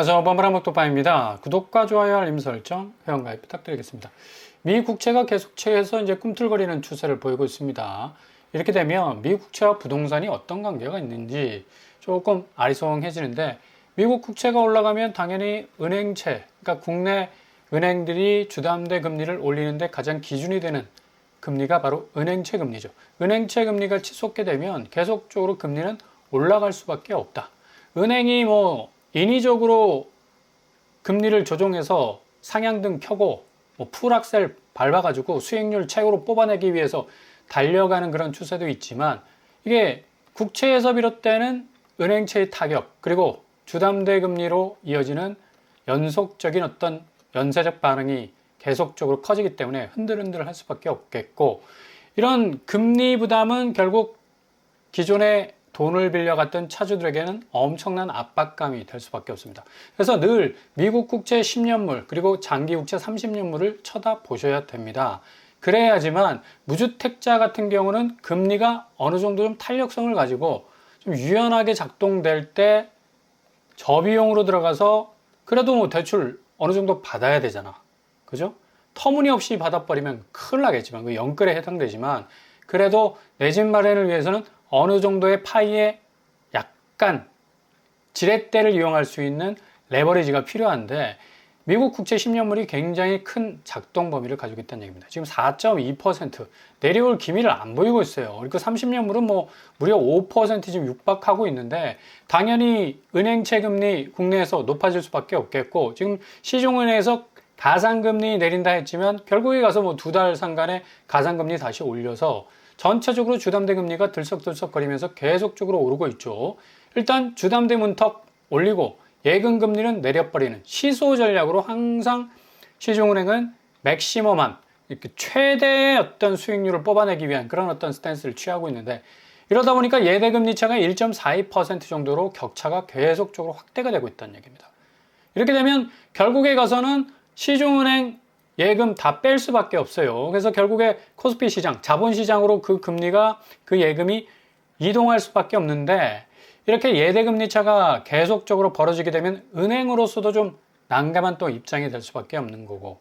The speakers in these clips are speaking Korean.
안녕하세요. 버블한목도파입니다. 구독과 좋아요, 알림 설정, 회원가입 부탁드리겠습니다. 미 국채가 계속해서 이제 꿈틀거리는 추세를 보이고 있습니다. 이렇게 되면 미 국채와 부동산이 어떤 관계가 있는지 조금 아리송해지는데, 미국 국채가 올라가면 당연히 은행채, 그러니까 국내 은행들이 주담대 금리를 올리는데 가장 기준이 되는 금리가 바로 은행채 금리죠. 은행채 금리가 치솟게 되면 계속적으로 금리는 올라갈 수밖에 없다. 은행이 인위적으로 금리를 조정해서 상향등 켜고 풀악셀 밟아가지고 수익률 최고로 뽑아내기 위해서 달려가는 그런 추세도 있지만, 이게 국채에서 비롯되는 은행채의 타격, 그리고 주담대 금리로 이어지는 연속적인 어떤 연쇄적 반응이 계속적으로 커지기 때문에 흔들흔들 할 수밖에 없겠고, 이런 금리 부담은 결국 기존에 돈을 빌려갔던 차주들에게는 엄청난 압박감이 될 수밖에 없습니다. 그래서 늘 미국 국채 10년물 그리고 장기 국채 30년물을 쳐다보셔야 됩니다. 그래야지만 무주택자 같은 경우는 금리가 어느 정도 좀 탄력성을 가지고 좀 유연하게 작동될 때 저비용으로 들어가서 그래도 대출 어느 정도 받아야 되잖아. 그죠? 터무니없이 받아버리면 큰일 나겠지만, 그 영끌에 해당되지만, 그래도 내 집 마련을 위해서는 어느 정도의 파이에 약간 지렛대를 이용할 수 있는 레버리지가 필요한데, 미국 국채 10년물이 굉장히 큰 작동 범위를 가지고 있다는 얘기입니다. 지금 4.2% 내려올 기미를 안 보이고 있어요. 그리고 30년물은 무려 5% 지금 육박하고 있는데, 당연히 은행채 금리 국내에서 높아질 수밖에 없겠고, 지금 시중은행에서 가상금리 내린다 했지만 결국에 가서 두 달 상간에 가상금리 다시 올려서 전체적으로 주담대 금리가 들썩들썩거리면서 계속적으로 오르고 있죠. 일단 주담대 문턱 올리고 예금 금리는 내려버리는 시소 전략으로 항상 시중은행은 맥시멈한 최대의 어떤 수익률을 뽑아내기 위한 그런 어떤 스탠스를 취하고 있는데, 이러다 보니까 예대금리 차가 1.42% 정도로 격차가 계속적으로 확대가 되고 있다는 얘기입니다. 이렇게 되면 결국에 가서는 시중은행 예금 다 뺄 수밖에 없어요. 그래서 결국에 코스피 시장, 자본시장으로 그 금리가, 그 예금이 이동할 수밖에 없는데, 이렇게 예대금리 차가 계속적으로 벌어지게 되면 은행으로서도 좀 난감한 또 입장이 될 수밖에 없는 거고,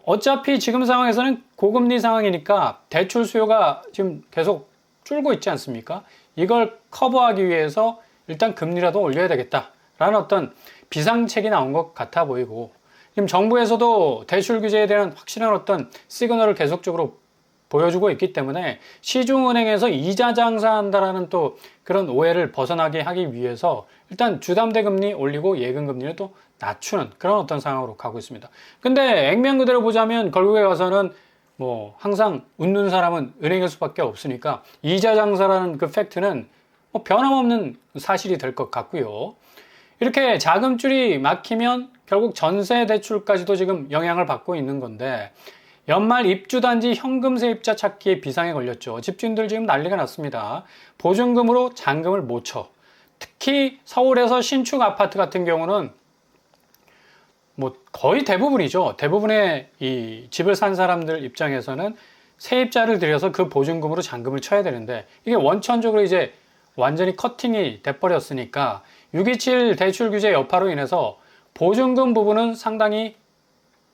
어차피 지금 상황에서는 고금리 상황이니까 대출 수요가 지금 계속 줄고 있지 않습니까? 이걸 커버하기 위해서 일단 금리라도 올려야 되겠다라는 어떤 비상책이 나온 것 같아 보이고, 지금 정부에서도 대출 규제에 대한 확실한 어떤 시그널을 계속적으로 보여주고 있기 때문에 시중은행에서 이자 장사한다라는 또 그런 오해를 벗어나게 하기 위해서 일단 주담대 금리 올리고 예금 금리를 또 낮추는 그런 어떤 상황으로 가고 있습니다. 근데 액면 그대로 보자면 결국에 가서는 항상 웃는 사람은 은행일 수밖에 없으니까 이자 장사라는 그 팩트는 변함없는 사실이 될 것 같고요. 이렇게 자금줄이 막히면 결국 전세 대출까지도 지금 영향을 받고 있는 건데, 연말 입주단지 현금 세입자 찾기에 비상에 걸렸죠. 집주인들 지금 난리가 났습니다. 보증금으로 잔금을 못 쳐. 특히 서울에서 신축 아파트 같은 경우는 거의 대부분이죠. 대부분의 이 집을 산 사람들 입장에서는 세입자를 들여서 그 보증금으로 잔금을 쳐야 되는데, 이게 원천적으로 이제 완전히 커팅이 돼버렸으니까 627 대출 규제 여파로 인해서 보증금 부분은 상당히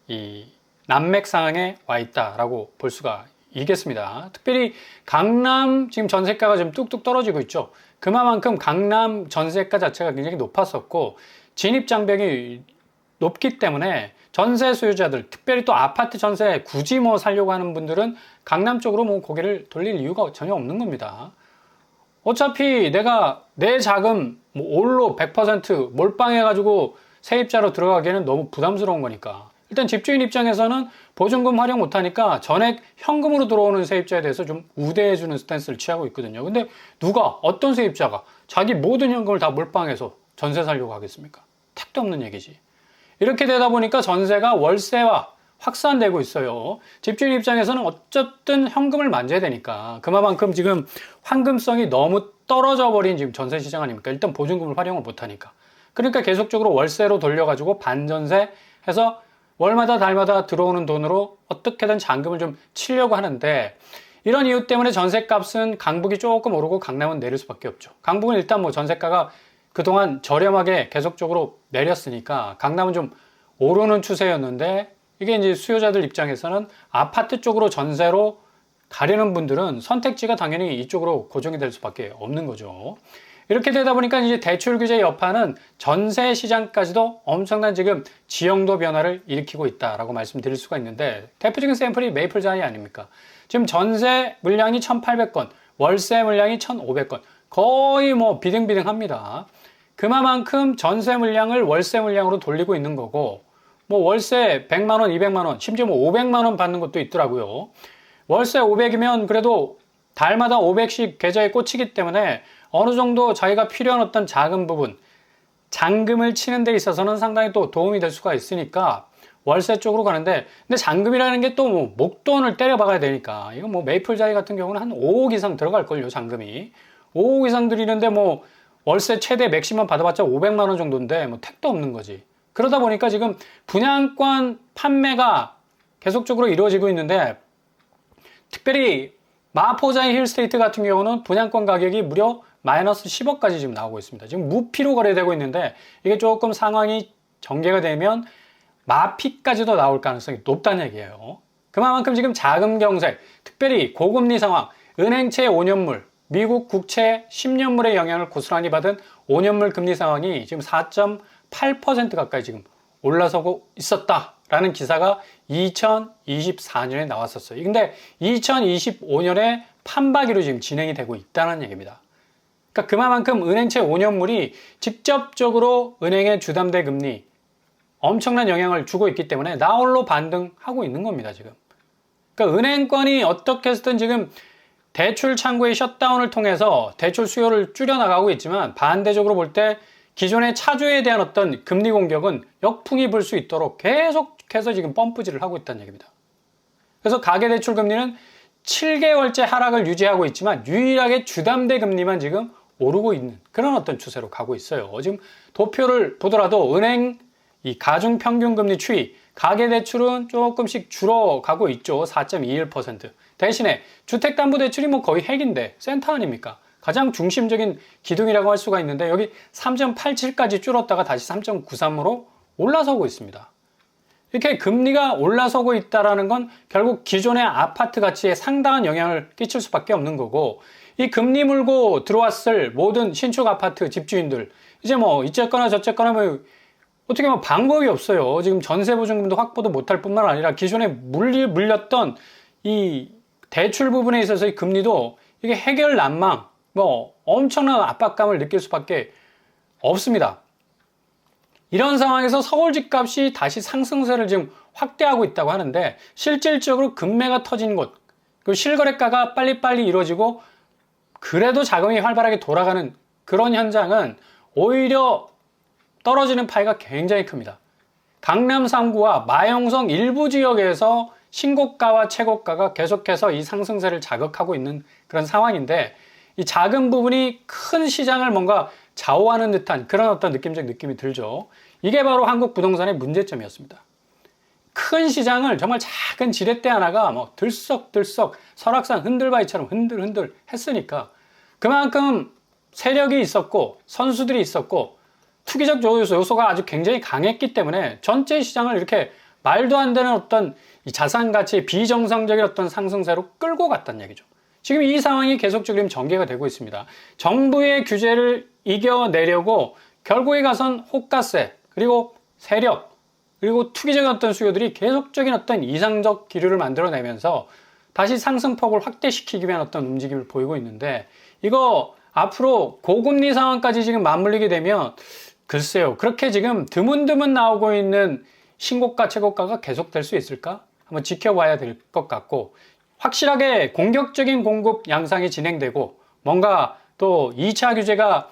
이 난맥 상황에 와 있다라고 볼 수가 있겠습니다. 특별히 강남 지금 전세가가 좀 뚝뚝 떨어지고 있죠. 그만큼 강남 전세가 자체가 굉장히 높았었고, 진입 장벽이 높기 때문에 전세 수요자들, 특별히 또 아파트 전세 굳이 살려고 하는 분들은 강남 쪽으로 고개를 돌릴 이유가 전혀 없는 겁니다. 어차피 내가 내 자금 올로 100% 몰빵해가지고 세입자로 들어가기에는 너무 부담스러운 거니까, 일단 집주인 입장에서는 보증금 활용 못하니까 전액 현금으로 들어오는 세입자에 대해서 좀 우대해주는 스탠스를 취하고 있거든요. 근데 어떤 세입자가 자기 모든 현금을 다 몰빵해서 전세 살려고 하겠습니까? 택도 없는 얘기지. 이렇게 되다 보니까 전세가 월세화 확산되고 있어요. 집주인 입장에서는 어쨌든 현금을 만져야 되니까, 그만큼 지금 환금성이 너무 떨어져 버린 지금 전세 시장 아닙니까? 일단 보증금을 활용을 못하니까. 그러니까 계속적으로 월세로 돌려가지고 반전세 해서 월마다 달마다 들어오는 돈으로 어떻게든 잔금을 좀 치려고 하는데, 이런 이유 때문에 전세값은 강북이 조금 오르고 강남은 내릴 수밖에 없죠. 강북은 일단 전세가가 그동안 저렴하게 계속적으로 내렸으니까 강남은 좀 오르는 추세였는데 이게 이제 수요자들 입장에서는 아파트 쪽으로 전세로 가려는 분들은 선택지가 당연히 이쪽으로 고정이 될 수밖에 없는 거죠. 이렇게 되다 보니까 이제 대출 규제 여파는 전세 시장까지도 엄청난 지금 지형도 변화를 일으키고 있다라고 말씀드릴 수가 있는데 대표적인 샘플이 메이플자이 아닙니까? 지금 전세 물량이 1,800건, 월세 물량이 1,500건, 거의 뭐 비등비등합니다. 그만큼 전세 물량을 월세 물량으로 돌리고 있는 거고 뭐 월세 100만 원, 200만 원, 심지어 뭐 500만 원 받는 것도 있더라고요. 월세 500이면 그래도 달마다 500씩 계좌에 꽂히기 때문에 어느 정도 자기가 필요한 어떤 작은 부분, 잔금을 치는 데 있어서는 상당히 또 도움이 될 수가 있으니까 월세 쪽으로 가는데 근데 잔금이라는 게 또 뭐 목돈을 때려 박아야 되니까 이거 뭐 메이플자이 같은 경우는 한 5억 이상 들어갈걸요, 잔금이. 5억 이상 들이는데 뭐 월세 최대 맥시멈 받아봤자 500만 원 정도인데 뭐 택도 없는 거지. 그러다 보니까 지금 분양권 판매가 계속적으로 이루어지고 있는데 특별히 마포자이 힐스테이트 같은 경우는 분양권 가격이 무려 마이너스 10억까지 지금 나오고 있습니다. 지금 무피로 거래되고 있는데 이게 조금 상황이 전개가 되면 마피까지도 나올 가능성이 높다는 얘기예요. 그만큼 지금 자금 경색, 특별히 고금리 상황, 은행채 5년물, 미국 국채 10년물의 영향을 고스란히 받은 5년물 금리 상황이 지금 4.8% 가까이 지금 올라서고 있었다라는 기사가 2024년에 나왔었어요. 근데 2025년에 판박이로 지금 진행이 되고 있다는 얘기입니다. 그러니까 그만큼 은행채 5년물이 직접적으로 은행의 주담대 금리 엄청난 영향을 주고 있기 때문에 나홀로 반등하고 있는 겁니다, 지금. 그러니까 은행권이 어떻게 해서든 지금 대출 창구의 셧다운을 통해서 대출 수요를 줄여나가고 있지만 반대적으로 볼 때 기존의 차주에 대한 어떤 금리 공격은 역풍이 불 수 있도록 계속해서 지금 펌프질을 하고 있다는 얘기입니다. 그래서 가계대출 금리는 7개월째 하락을 유지하고 있지만 유일하게 주담대 금리만 지금 오르고 있는 그런 어떤 추세로 가고 있어요. 지금 도표를 보더라도 은행 이 가중평균금리 추이, 가계대출은 조금씩 줄어가고 있죠. 4.21%. 대신에 주택담보대출이 뭐 거의 핵인데 센터 아닙니까? 가장 중심적인 기둥이라고 할 수가 있는데 여기 3.87까지 줄었다가 다시 3.93으로 올라서고 있습니다. 이렇게 금리가 올라서고 있다는 건 결국 기존의 아파트 가치에 상당한 영향을 끼칠 수밖에 없는 거고 이 금리 물고 들어왔을 모든 신축 아파트 집주인들 이제 뭐 이쨌거나 저쨌거나 뭐 어떻게 보면 방법이 없어요. 지금 전세보증금도 확보도 못할 뿐만 아니라 기존에 물렸던 이 대출 부분에 있어서의 금리도 이게 해결 난망, 뭐 엄청난 압박감을 느낄 수밖에 없습니다. 이런 상황에서 서울 집값이 다시 상승세를 지금 확대하고 있다고 하는데 실질적으로 급매가 터진 곳, 그 실거래가가 빨리빨리 이루어지고 그래도 자금이 활발하게 돌아가는 그런 현장은 오히려 떨어지는 파이가 굉장히 큽니다. 강남 3구와 마영성 일부 지역에서 신고가와 최고가가 계속해서 이 상승세를 자극하고 있는 그런 상황인데 이 작은 부분이 큰 시장을 뭔가 좌우하는 듯한 그런 어떤 느낌적 느낌이 들죠. 이게 바로 한국 부동산의 문제점이었습니다. 큰 시장을 정말 작은 지렛대 하나가 뭐 들썩들썩 설악산 흔들바위처럼 흔들흔들 했으니까 그만큼 세력이 있었고 선수들이 있었고 투기적 요소가 아주 굉장히 강했기 때문에 전체 시장을 이렇게 말도 안 되는 어떤 이 자산 가치의 비정상적인 어떤 상승세로 끌고 갔다는 얘기죠. 지금 이 상황이 계속적으로 전개가 되고 있습니다. 정부의 규제를 이겨내려고 결국에 가선 호가세, 그리고 세력, 그리고 투기적인 어떤 수요들이 계속적인 어떤 이상적 기류를 만들어내면서 다시 상승폭을 확대시키기 위한 어떤 움직임을 보이고 있는데 이거 앞으로 고금리 상황까지 지금 맞물리게 되면 글쎄요, 그렇게 지금 드문드문 나오고 있는 신고가, 최고가가 계속될 수 있을까? 한번 지켜봐야 될 것 같고 확실하게 공격적인 공급 양상이 진행되고 뭔가 또 2차 규제가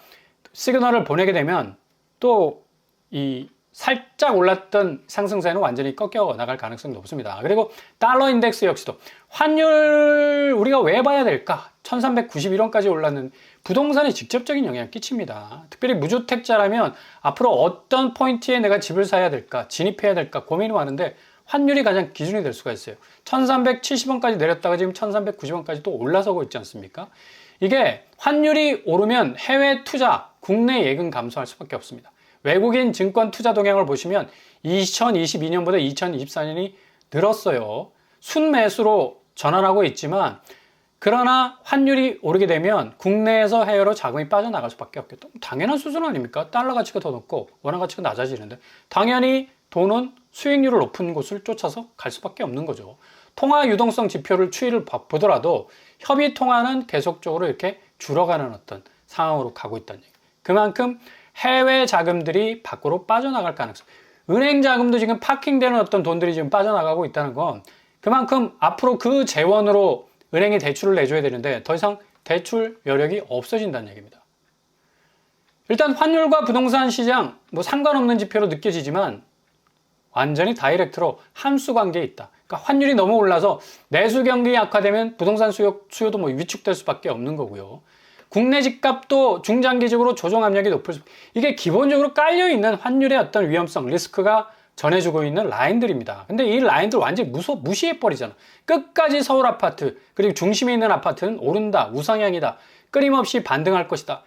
시그널을 보내게 되면 또 이 살짝 올랐던 상승세는 완전히 꺾여 나갈 가능성이 높습니다. 그리고 달러 인덱스 역시도 환율 우리가 왜 봐야 될까? 1391원까지 올랐는 부동산에 직접적인 영향을 끼칩니다. 특별히 무주택자라면 앞으로 어떤 포인트에 내가 집을 사야 될까? 진입해야 될까? 고민이 많은데 환율이 가장 기준이 될 수가 있어요. 1370원까지 내렸다가 지금 1390원까지 또 올라서고 있지 않습니까? 이게 환율이 오르면 해외 투자, 국내 예금 감소할 수밖에 없습니다. 외국인 증권 투자 동향을 보시면 2022년보다 2024년이 늘었어요. 순매수로 전환하고 있지만 그러나 환율이 오르게 되면 국내에서 해외로 자금이 빠져나갈 수밖에 없겠다. 당연한 수준 아닙니까? 달러 가치가 더 높고 원화 가치가 낮아지는데 당연히 돈은 수익률을 높은 곳을 쫓아서 갈 수밖에 없는 거죠. 통화 유동성 지표를 추이를 보더라도 협의 통화는 계속적으로 이렇게 줄어가는 어떤 상황으로 가고 있다는 얘기. 그만큼 해외 자금들이 밖으로 빠져나갈 가능성. 은행 자금도 지금 파킹되는 어떤 돈들이 지금 빠져나가고 있다는 건 그만큼 앞으로 그 재원으로 은행이 대출을 내줘야 되는데 더 이상 대출 여력이 없어진다는 얘기입니다. 일단 환율과 부동산 시장 뭐 상관없는 지표로 느껴지지만 완전히 다이렉트로 함수 관계에 있다. 그러니까 환율이 너무 올라서 내수 경기 약화되면 부동산 수요도 뭐 위축될 수밖에 없는 거고요. 국내 집값도 중장기적으로 조정 압력이 높을 수, 이게 기본적으로 깔려 있는 환율의 어떤 위험성, 리스크가 전해주고 있는 라인들입니다. 근데 이 라인들 완전히 무시해버리잖아. 끝까지 서울 아파트, 그리고 중심에 있는 아파트는 오른다, 우상향이다, 끊임없이 반등할 것이다.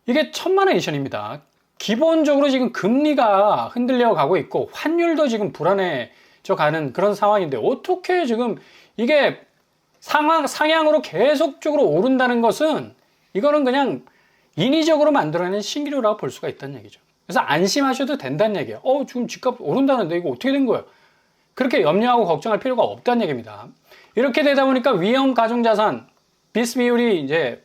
이게 천만에이션입니다. 기본적으로 지금 금리가 흔들려 가고 있고 환율도 지금 불안해져 가는 그런 상황인데 어떻게 지금 이게 상향으로 계속적으로 오른다는 것은 이거는 그냥 인위적으로 만들어낸 신기루라고 볼 수가 있다는 얘기죠. 그래서 안심하셔도 된다는 얘기예요. 지금 집값 오른다는데 이거 어떻게 된 거예요? 그렇게 염려하고 걱정할 필요가 없다는 얘기입니다. 이렇게 되다 보니까 위험 가중자산 비스 비율이 이제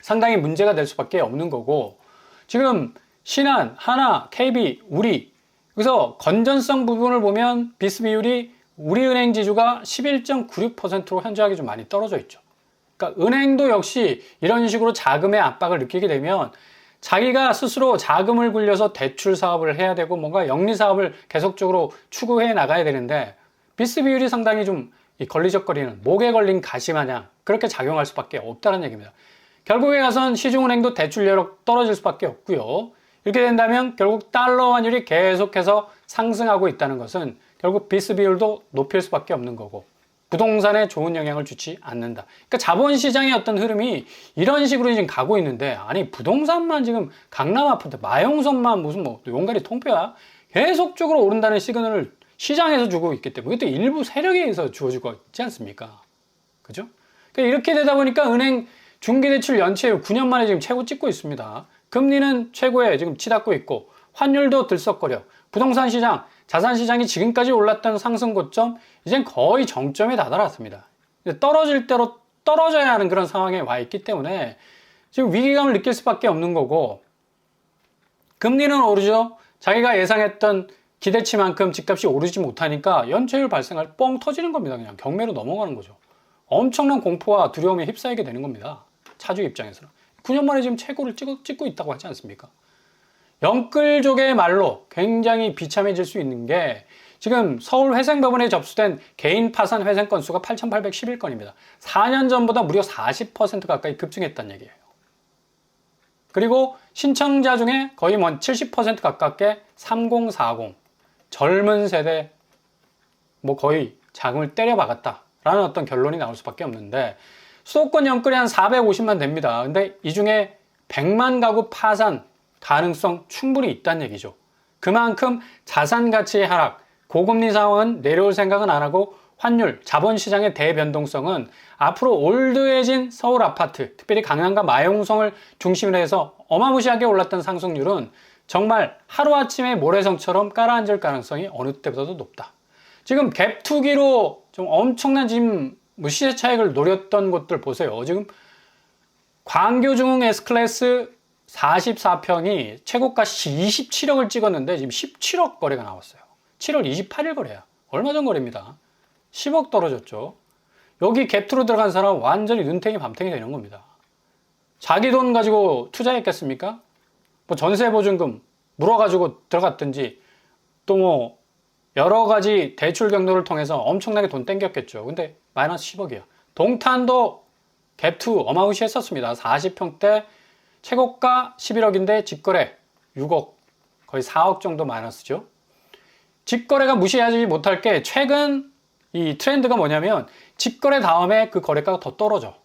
상당히 문제가 될 수밖에 없는 거고 지금 신한, 하나, KB, 우리 그래서 건전성 부분을 보면 비스 비율이 우리은행 지주가 11.96%로 현저하게 좀 많이 떨어져 있죠. 그러니까 은행도 역시 이런 식으로 자금의 압박을 느끼게 되면 자기가 스스로 자금을 굴려서 대출 사업을 해야 되고 뭔가 영리 사업을 계속적으로 추구해 나가야 되는데 비스 비율이 상당히 좀 걸리적거리는 목에 걸린 가시 마냥 그렇게 작용할 수밖에 없다는 얘기입니다. 결국에 가선 시중은행도 대출 여력 떨어질 수밖에 없고요. 이렇게 된다면 결국 달러 환율이 계속해서 상승하고 있다는 것은 결국 비스 비율도 높일 수밖에 없는 거고 부동산에 좋은 영향을 주지 않는다. 그러니까 자본시장의 어떤 흐름이 이런 식으로 지금 가고 있는데 아니 부동산만 지금 강남 아파트 마용선만 무슨 뭐 용가리 통뼈야 계속적으로 오른다는 시그널을 시장에서 주고 있기 때문에 이것도 일부 세력에 의해서 주어지고 있지 않습니까? 그죠? 그러니까 이렇게 되다 보니까 은행 중기대출 연체율 9년 만에 지금 최고 찍고 있습니다. 금리는 최고에 지금 치닫고 있고 환율도 들썩거려. 부동산 시장, 자산 시장이 지금까지 올랐던 상승 고점 이젠 거의 정점에 다다랐습니다. 떨어질 대로 떨어져야 하는 그런 상황에 와 있기 때문에 지금 위기감을 느낄 수밖에 없는 거고 금리는 오르죠. 자기가 예상했던 기대치만큼 집값이 오르지 못하니까 연체율 발생할 뻥 터지는 겁니다. 그냥 경매로 넘어가는 거죠. 엄청난 공포와 두려움에 휩싸이게 되는 겁니다. 차주 입장에서는. 9년 만에 지금 최고를 찍고 있다고 하지 않습니까? 영끌족의 말로 굉장히 비참해질 수 있는 게 지금 서울 회생법원에 접수된 개인 파산 회생 건수가 8,811건입니다. 4년 전보다 무려 40% 가까이 급증했다는 얘기예요. 그리고 신청자 중에 거의 70% 가깝게 3040 젊은 세대 뭐 거의 자금을 때려박았다라는 어떤 결론이 나올 수밖에 없는데 수도권 영끌이 한 450만 됩니다. 근데 이 중에 100만 가구 파산 가능성 충분히 있다는 얘기죠. 그만큼 자산 가치의 하락, 고금리 상황은 내려올 생각은 안 하고 환율, 자본시장의 대변동성은 앞으로 올드해진 서울 아파트, 특별히 강남과 마용성을 중심으로 해서 어마무시하게 올랐던 상승률은 정말 하루아침에 모래성처럼 깔아앉을 가능성이 어느 때보다도 높다. 지금 갭 투기로 좀 엄청난 지금 시세 차익을 노렸던 곳들 보세요. 지금 광교중 S클래스 44평이 최고가 27억을 찍었는데 지금 17억 거래가 나왔어요. 7월 28일 거래야. 얼마 전 거래입니다. 10억 떨어졌죠. 여기 갭투로 들어간 사람은 완전히 눈탱이 밤탱이 되는 겁니다. 자기 돈 가지고 투자했겠습니까? 뭐 전세보증금 물어가지고 들어갔든지 또 뭐 여러 가지 대출 경로를 통해서 엄청나게 돈 땡겼겠죠. 근데 마이너스 10억이야. 동탄도 갭투 어마무시했었습니다. 40평대 최고가 11억인데 직거래 6억 거의 4억 정도 마이너스죠. 직거래가 무시하지 못할 게 최근 이 트렌드가 뭐냐면 직거래 다음에 그 거래가가 더 떨어져.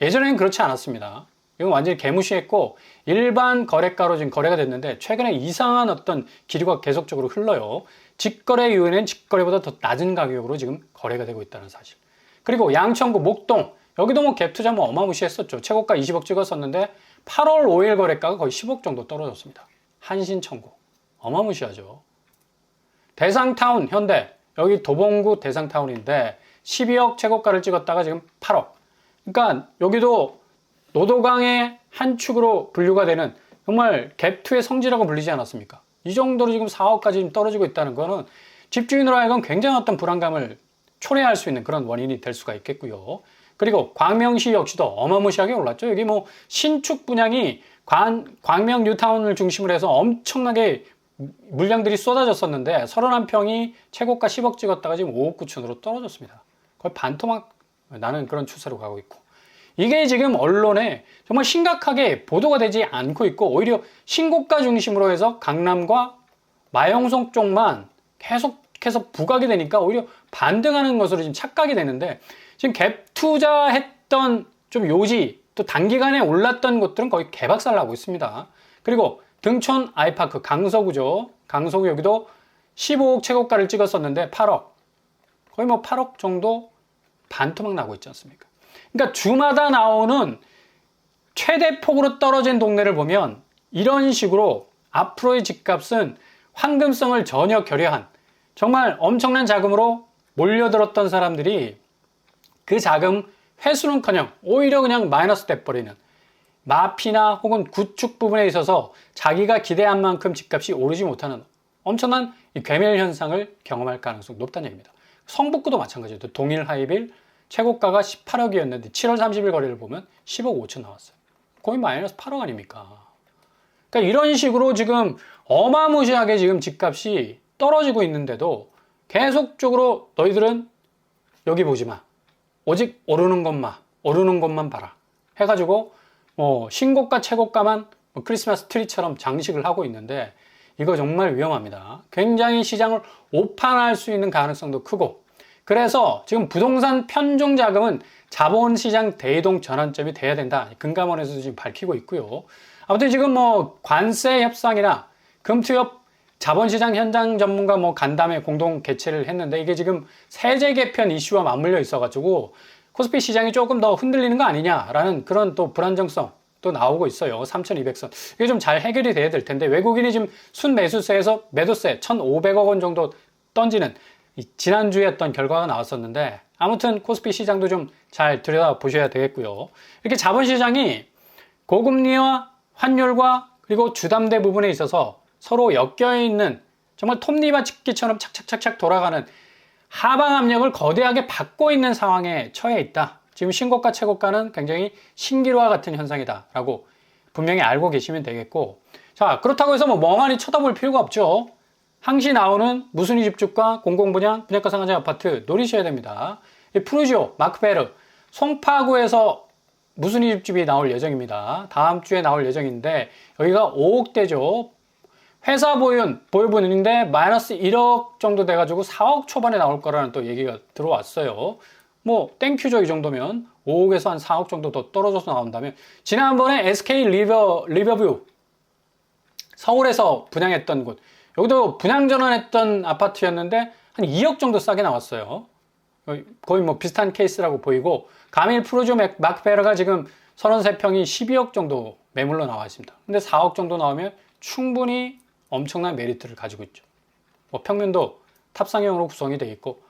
예전에는 그렇지 않았습니다. 이건 완전히 개무시했고 일반 거래가로 지금 거래가 됐는데 최근에 이상한 어떤 기류가 계속적으로 흘러요. 직거래 이후에는 직거래보다 더 낮은 가격으로 지금 거래가 되고 있다는 사실. 그리고 양천구 목동 여기도 뭐 갭 투자 뭐 어마무시했었죠. 최고가 20억 찍었었는데 8월 5일 거래가가 거의 10억 정도 떨어졌습니다. 한신청구 어마무시하죠. 대상타운 현대 여기 도봉구 대상타운인데 12억 최고가를 찍었다가 지금 8억. 그러니까 여기도 노도강의 한 축으로 분류가 되는 정말 갭투의 성지라고 불리지 않았습니까? 이 정도로 지금 4억까지 지금 떨어지고 있다는 거는 집주인으로 하여금 굉장히 어떤 불안감을 초래할 수 있는 그런 원인이 될 수가 있겠고요. 그리고 광명시 역시도 어마무시하게 올랐죠. 여기 뭐 신축 분양이 광명 뉴타운을 중심으로 해서 엄청나게 물량들이 쏟아졌었는데 31평이 최고가 10억 찍었다가 지금 5억 9천으로 떨어졌습니다. 거의 반토막 나는 그런 추세로 가고 있고 이게 지금 언론에 정말 심각하게 보도가 되지 않고 있고 오히려 신고가 중심으로 해서 강남과 마영송 쪽만 계속해서 부각이 되니까 오히려 반등하는 것으로 지금 착각이 되는데 지금 갭 투자했던 좀 요지 또 단기간에 올랐던 것들은 거의 개박살 나고 있습니다. 그리고 등촌 아이파크 강서구죠. 강서구 여기도 15억 최고가를 찍었었는데 8억 거의 뭐 8억 정도 반토막 나고 있지 않습니까? 그러니까 주마다 나오는 최대 폭으로 떨어진 동네를 보면 이런 식으로 앞으로의 집값은 황금성을 전혀 결여한 정말 엄청난 자금으로 몰려들었던 사람들이 그 자금 회수는커녕 오히려 그냥 마이너스 돼버리는 마피나 혹은 구축 부분에 있어서 자기가 기대한 만큼 집값이 오르지 못하는 엄청난 괴멸 현상을 경험할 가능성이 높다는 얘기입니다. 성북구도 마찬가지예요. 동일 하이빌 최고가가 18억이었는데 7월 30일 거래를 보면 10억 5천 나왔어요. 거의 마이너스 8억 아닙니까? 그러니까 이런 식으로 지금 어마무시하게 지금 집값이 떨어지고 있는데도 계속적으로 너희들은 여기 보지 마. 오직 오르는 것만 봐라. 해가지고 신고가 최고가만 크리스마스 트리처럼 장식을 하고 있는데 이거 정말 위험합니다. 굉장히 시장을 오판할 수 있는 가능성도 크고 그래서 지금 부동산 편중 자금은 자본시장 대이동 전환점이 돼야 된다. 금감원에서도 지금 밝히고 있고요. 아무튼 지금 뭐 관세 협상이나 금투협 자본시장 현장 전문가 간담회 공동 개최를 했는데 이게 지금 세제 개편 이슈와 맞물려 있어가지고 코스피 시장이 조금 더 흔들리는 거 아니냐라는 그런 또 불안정성 또 나오고 있어요. 3,200선. 이게 좀 잘 해결이 돼야 될 텐데 외국인이 지금 순매수세에서 매도세 1,500억 원 정도 던지는 지난주에 어떤 결과가 나왔었는데 아무튼 코스피 시장도 좀 잘 들여다보셔야 되겠고요. 이렇게 자본시장이 고금리와 환율과 그리고 주담대 부분에 있어서 서로 엮여있는 정말 톱니바퀴처럼 착착착착 돌아가는 하방 압력을 거대하게 받고 있는 상황에 처해 있다. 지금 신고가 최고가는 굉장히 신기루와 같은 현상이다 라고 분명히 알고 계시면 되겠고 자 그렇다고 해서 멍하니 쳐다볼 필요가 없죠. 항시 나오는 무순위 집주가 공공분양 분양가 상한제 아파트 노리셔야 됩니다. 푸르지오 마크베르 송파구에서 무순위 집주비 나올 예정입니다. 다음 주에 나올 예정인데 여기가 5억대죠. 회사 보유분인데 마이너스 1억 정도 돼가지고 4억 초반에 나올 거라는 또 얘기가 들어왔어요. 땡큐죠. 이 정도면 5억에서 한 4억 정도 더 떨어져서 나온다면 지난번에 SK 리버뷰 서울에서 분양했던 곳 여기도 분양 전환했던 아파트였는데 한 2억 정도 싸게 나왔어요. 거의 비슷한 케이스라고 보이고 가밀 프로조 마크베르가 지금 33평이 12억 정도 매물로 나와 있습니다. 근데 4억 정도 나오면 충분히 엄청난 메리트를 가지고 있죠. 평면도 탑상형으로 구성이 되어 있고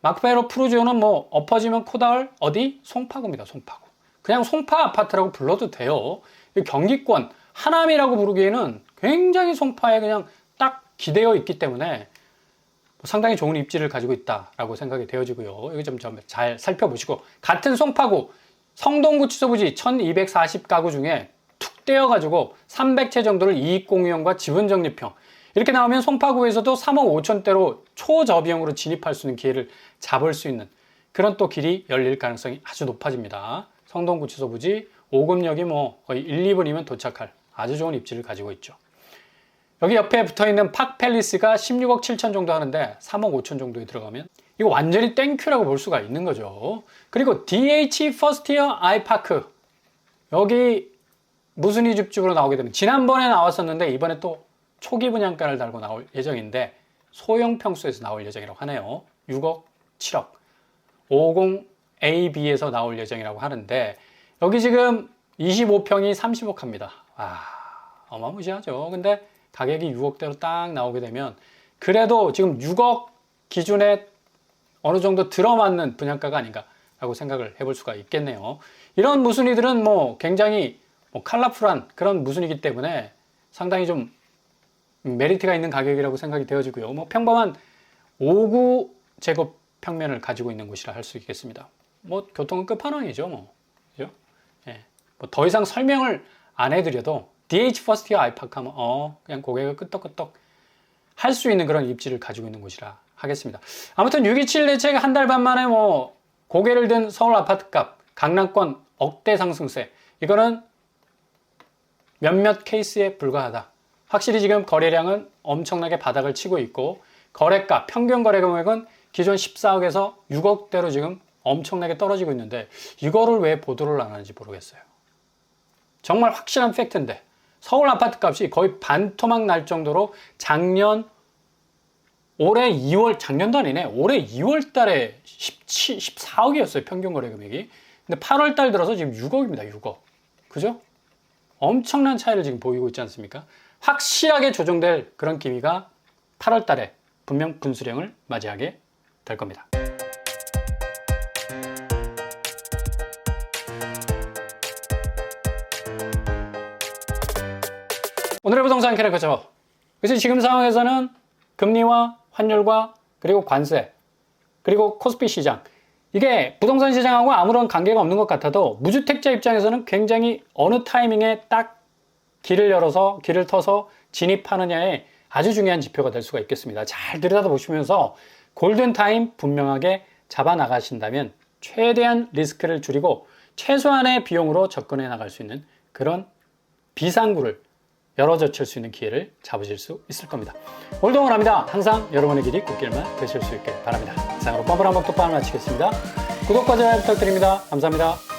마크베르 프루지오는 엎어지면 코다을 어디? 송파구입니다. 송파구. 그냥 송파 아파트라고 불러도 돼요. 경기권 하남이라고 부르기에는 굉장히 송파에 그냥 딱 기대어 있기 때문에 상당히 좋은 입지를 가지고 있다라고 생각이 되어지고요. 여기 좀 잘 살펴보시고 같은 송파구 성동구치소 부지 1240가구 중에 툭 떼어가지고 300채 정도를 이익공유형과 지분적립형 이렇게 나오면 송파구에서도 3억 5천대로 초저비용으로 진입할 수 있는 기회를 잡을 수 있는 그런 또 길이 열릴 가능성이 아주 높아집니다. 성동구치소 부지 5금역이 거의 1, 2분이면 도착할 아주 좋은 입지를 가지고 있죠. 여기 옆에 붙어있는 팍팰리스가 16억 7천 정도 하는데 3억 5천 정도에 들어가면 이거 완전히 땡큐라고 볼 수가 있는 거죠. 그리고 DH First Year 아이파크 여기 무순위 줍줍으로 나오게 되면 지난번에 나왔었는데 이번에 또 초기 분양가를 달고 나올 예정인데 소형 평수에서 나올 예정이라고 하네요. 6억, 7억 50AB에서 나올 예정이라고 하는데 여기 지금 25평이 30억 합니다. 와, 어마무시하죠. 근데 가격이 6억대로 딱 나오게 되면 그래도 지금 6억 기준에 어느 정도 들어맞는 분양가가 아닌가라고 생각을 해볼 수가 있겠네요. 이런 무순위들은 뭐 굉장히 컬러풀한 그런 무순위이기 때문에 상당히 좀 메리트가 있는 가격이라고 생각이 되어지고요. 뭐 평범한 5구 제곱 평면을 가지고 있는 곳이라 할 수 있겠습니다. 뭐 교통은 끝판왕이죠, 뭐. 그죠? 예. 뭐 더 이상 설명을 안 해드려도 DH 퍼스트 아이파크 하면 그냥 고개가 끄덕끄덕 할 수 있는 그런 입지를 가지고 있는 곳이라 하겠습니다. 아무튼 627 대책 한 달 반 만에 뭐 고개를 든 서울 아파트값, 강남권 억대 상승세 이거는 몇몇 케이스에 불과하다. 확실히 지금 거래량은 엄청나게 바닥을 치고 있고 거래가, 평균 거래 금액은 기존 14억에서 6억대로 지금 엄청나게 떨어지고 있는데 이거를 왜 보도를 안 하는지 모르겠어요. 정말 확실한 팩트인데 서울 아파트 값이 거의 반토막 날 정도로 올해 2월, 작년도 아니네. 올해 2월 달에 14억이었어요. 평균 거래 금액이. 근데 8월 달 들어서 지금 6억입니다. 6억. 그죠? 엄청난 차이를 지금 보이고 있지 않습니까? 확실하게 조정될 그런 기미가 8월 달에 분명 분수령을 맞이하게 될 겁니다. 오늘의 부동산 캐릭터죠. 그래서 지금 상황에서는 금리와 환율과 그리고 관세 그리고 코스피 시장 이게 부동산 시장하고 아무런 관계가 없는 것 같아도 무주택자 입장에서는 굉장히 어느 타이밍에 딱 길을 열어서 길을 터서 진입하느냐에 아주 중요한 지표가 될 수가 있겠습니다. 잘 들여다보시면서 골든타임 분명하게 잡아 나가신다면 최대한 리스크를 줄이고 최소한의 비용으로 접근해 나갈 수 있는 그런 비상구를 열어젖힐 수 있는 기회를 잡으실 수 있을 겁니다. 오늘도 응원합니다. 항상 여러분의 길이 꽃길만 되실 수 있길 바랍니다. 이상으로 뻔뻔한 먹톡방을 마치겠습니다. 구독과 좋아요 부탁드립니다. 감사합니다.